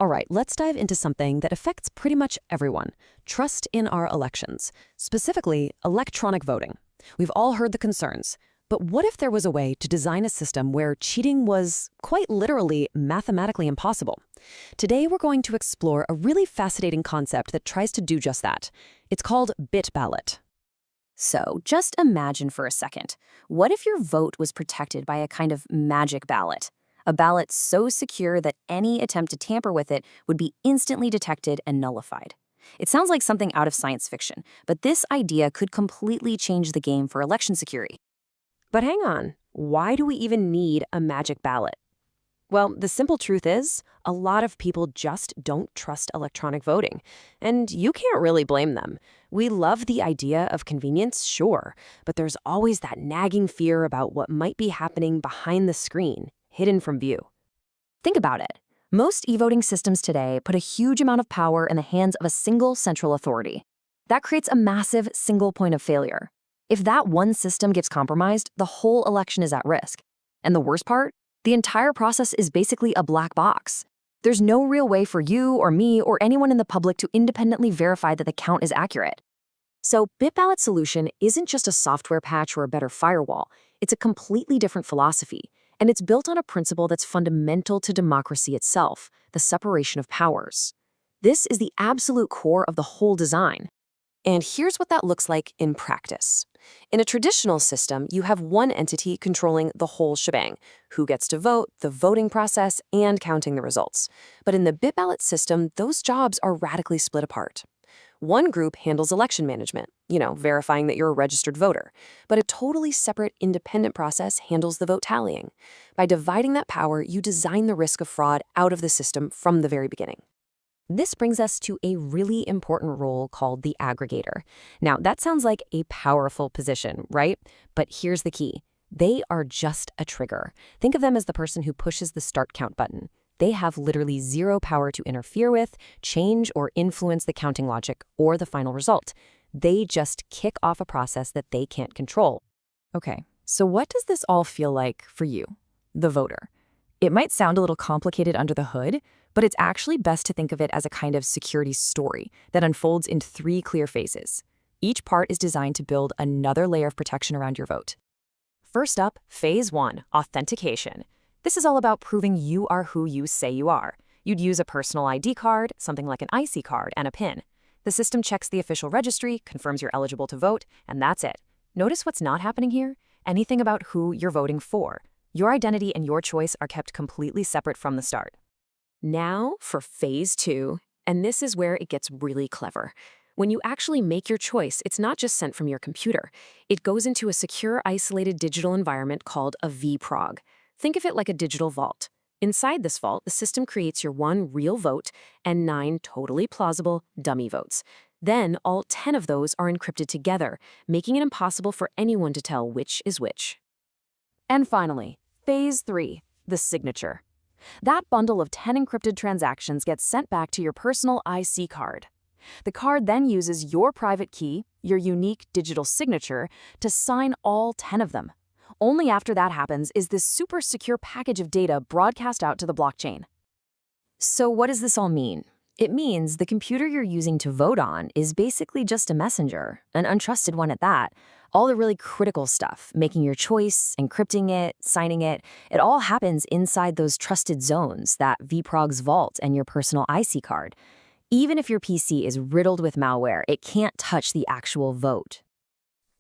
All right, let's dive into something that affects pretty much everyone: trust in our elections, specifically electronic voting. We've all heard the concerns, but what if there was a way to design a system where cheating was quite literally mathematically impossible? Today, we're going to explore a really fascinating concept that tries to do just that. It's called Ballot. So, just imagine for a second, what if your vote was protected by a kind of magic ballot? A ballot so secure that any attempt to tamper with it would be instantly detected and nullified. It sounds like something out of science fiction, but this idea could completely change the game for election security. But hang on, why do we even need a magic ballot? Well, the simple truth is, a lot of people just don't trust electronic voting. And you can't really blame them. We love the idea of convenience, sure, but there's always that nagging fear about what might be happening behind the screen, hidden from view. Think about it. Most e-voting systems today put a huge amount of power in the hands of a single central authority. That creates a massive single point of failure. If that one system gets compromised, the whole election is at risk. And the worst part? The entire process is basically a black box. There's no real way for you or me or anyone in the public to independently verify that the count is accurate. So Ballot's solution isn't just a software patch or a better firewall. It's a completely different philosophy. And it's built on a principle that's fundamental to democracy itself, the separation of powers. This is the absolute core of the whole design. And here's what that looks like in practice. In a traditional system, you have one entity controlling the whole shebang: who gets to vote, the voting process, and counting the results. But in the Ballot system, those jobs are radically split apart. One group handles election management, verifying that you're a registered voter. But a totally separate, independent process handles the vote tallying. By dividing that power, you design the risk of fraud out of the system from the very beginning. This brings us to a really important role called the aggregator. Now, that sounds like a powerful position, right? But here's the key. They are just a trigger. Think of them as the person who pushes the start count button. They have literally zero power to interfere with, change, or influence the counting logic or the final result. They just kick off a process that they can't control. Okay, so what does this all feel like for you, the voter? It might sound a little complicated under the hood, but it's actually best to think of it as a kind of security story that unfolds in 3 clear phases. Each part is designed to build another layer of protection around your vote. First up, Phase 1, authentication. This is all about proving you are who you say you are. You'd use a personal ID card, something like an IC card, and a PIN. The system checks the official registry, confirms you're eligible to vote, and that's it. Notice what's not happening here? Anything about who you're voting for. Your identity and your choice are kept completely separate from the start. Now for Phase 2, and this is where it gets really clever. When you actually make your choice, it's not just sent from your computer. It goes into a secure, isolated digital environment called a vProg. Think of it like a digital vault. Inside this vault, the system creates your 1 real vote and 9 totally plausible dummy votes. Then all 10 of those are encrypted together, making it impossible for anyone to tell which is which. And finally, Phase 3, the signature. That bundle of 10 encrypted transactions gets sent back to your personal IC card. The card then uses your private key, your unique digital signature, to sign all 10 of them. Only after that happens is this super secure package of data broadcast out to the blockchain. So what does this all mean? It means the computer you're using to vote on is basically just a messenger, an untrusted one at that. All the really critical stuff, making your choice, encrypting it, signing it, it all happens inside those trusted zones, that vProgs vault and your personal IC card. Even if your PC is riddled with malware, it can't touch the actual vote.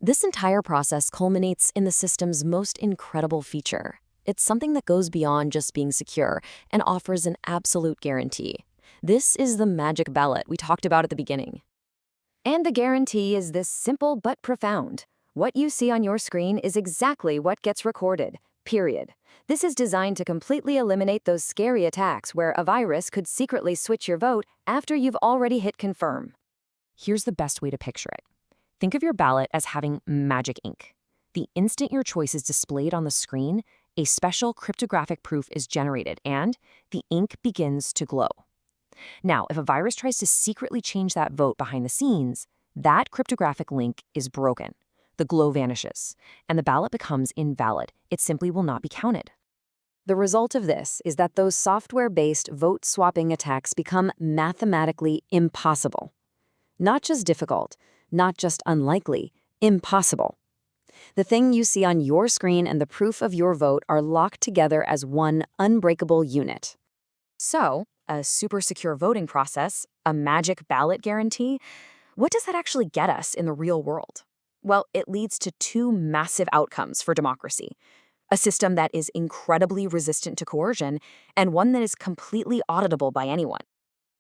This entire process culminates in the system's most incredible feature. It's something that goes beyond just being secure and offers an absolute guarantee. This is the magic ballot we talked about at the beginning. And the guarantee is this simple but profound. What you see on your screen is exactly what gets recorded, period. This is designed to completely eliminate those scary attacks where a virus could secretly switch your vote after you've already hit confirm. Here's the best way to picture it. Think of your ballot as having magic ink. The instant your choice is displayed on the screen, a special cryptographic proof is generated and the ink begins to glow. Now, if a virus tries to secretly change that vote behind the scenes, that cryptographic link is broken. The glow vanishes, and the ballot becomes invalid. It simply will not be counted. The result of this is that those software-based vote-swapping attacks become mathematically impossible. Not just difficult, not just unlikely, impossible. The thing you see on your screen and the proof of your vote are locked together as one unbreakable unit. So, a super secure voting process, a magic ballot guarantee, what does that actually get us in the real world? Well, it leads to two massive outcomes for democracy: a system that is incredibly resistant to coercion, and one that is completely auditable by anyone.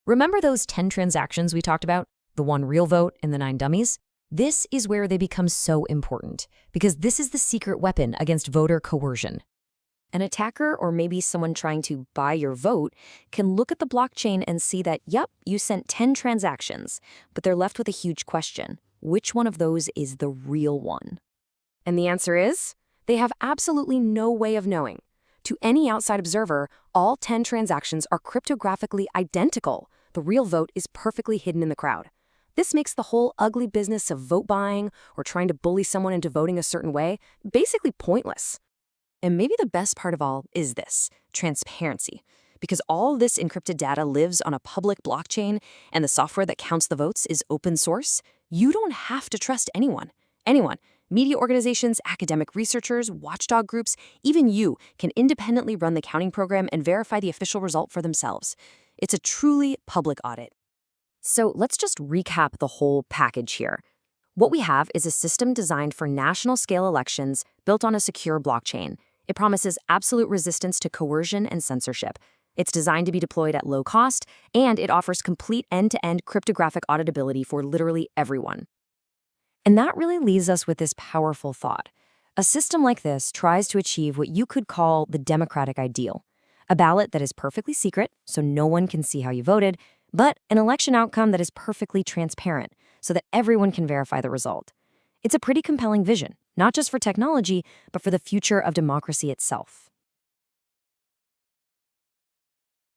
Remember those 10 transactions we talked about? The one real vote and the 9 dummies? This is where they become so important, because this is the secret weapon against voter coercion. An attacker, or maybe someone trying to buy your vote, can look at the blockchain and see that, yep, you sent 10 transactions, but they're left with a huge question. Which one of those is the real one? And the answer is, they have absolutely no way of knowing. To any outside observer, all 10 transactions are cryptographically identical. The real vote is perfectly hidden in the crowd. This makes the whole ugly business of vote buying or trying to bully someone into voting a certain way basically pointless. And maybe the best part of all is this: transparency. Because all this encrypted data lives on a public blockchain and the software that counts the votes is open source, you don't have to trust anyone. Anyone, media organizations, academic researchers, watchdog groups, even you can independently run the counting program and verify the official result for themselves. It's a truly public audit. So let's just recap the whole package here. What we have is a system designed for national-scale elections built on a secure blockchain. It promises absolute resistance to coercion and censorship. It's designed to be deployed at low cost, and it offers complete end-to-end cryptographic auditability for literally everyone. And that really leaves us with this powerful thought. A system like this tries to achieve what you could call the democratic ideal: a ballot that is perfectly secret, so no one can see how you voted, but an election outcome that is perfectly transparent, so that everyone can verify the result. It's a pretty compelling vision, not just for technology, but for the future of democracy itself.